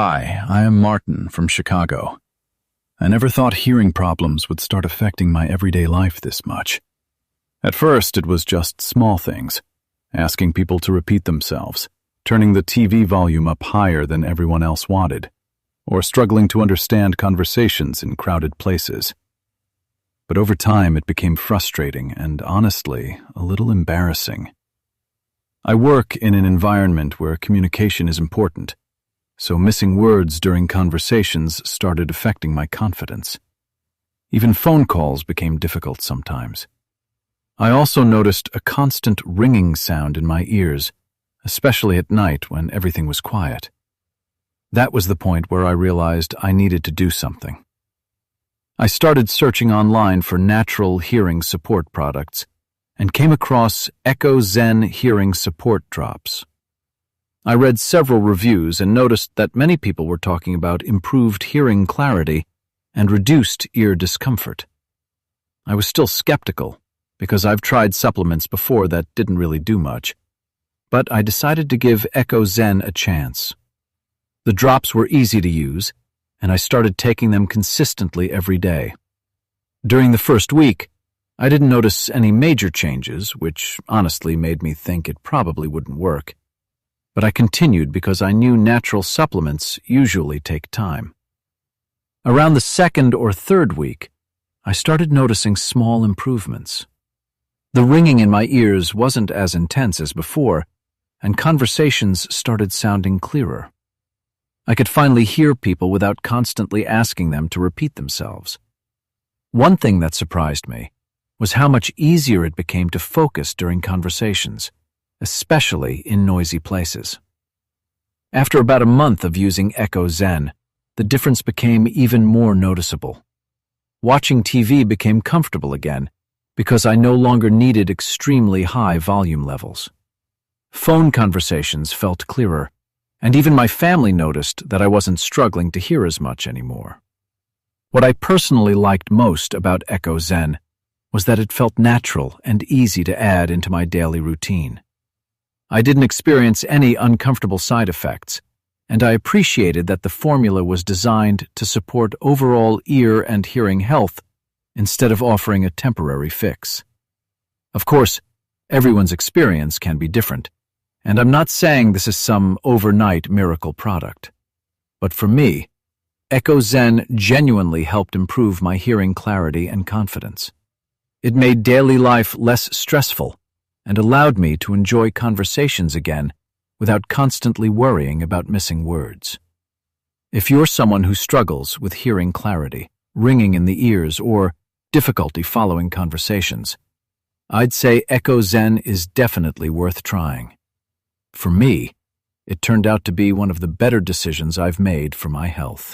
Hi, I am Martin from Chicago. I never thought hearing problems would start affecting my everyday life this much. At first, it was just small things, asking people to repeat themselves, turning the TV volume up higher than everyone else wanted, or struggling to understand conversations in crowded places. But over time, it became frustrating and, honestly, a little embarrassing. I work in an environment where communication is important, so missing words during conversations started affecting my confidence. Even phone calls became difficult sometimes. I also noticed a constant ringing sound in my ears, especially at night when everything was quiet. That was the point where I realized I needed to do something. I started searching online for natural hearing support products and came across EchoXen hearing support drops. I read several reviews and noticed that many people were talking about improved hearing clarity and reduced ear discomfort. I was still skeptical because I've tried supplements before that didn't really do much, but I decided to give EchoXen a chance. The drops were easy to use, and I started taking them consistently every day. During the first week, I didn't notice any major changes, which honestly made me think it probably wouldn't work. But I continued because I knew natural supplements usually take time. Around the second or third week, I started noticing small improvements. The ringing in my ears wasn't as intense as before, and conversations started sounding clearer. I could finally hear people without constantly asking them to repeat themselves. One thing that surprised me was how much easier it became to focus during conversations, especially in noisy places. After about a month of using EchoXen, the difference became even more noticeable. Watching TV became comfortable again because I no longer needed extremely high volume levels. Phone conversations felt clearer, and even my family noticed that I wasn't struggling to hear as much anymore. What I personally liked most about EchoXen was that it felt natural and easy to add into my daily routine. I didn't experience any uncomfortable side effects, and I appreciated that the formula was designed to support overall ear and hearing health instead of offering a temporary fix. Of course, everyone's experience can be different, and I'm not saying this is some overnight miracle product. But for me, EchoXen genuinely helped improve my hearing clarity and confidence. It made daily life less stressful and allowed me to enjoy conversations again without constantly worrying about missing words. If you're someone who struggles with hearing clarity, ringing in the ears, or difficulty following conversations, I'd say EchoXen is definitely worth trying. For me, it turned out to be one of the better decisions I've made for my health.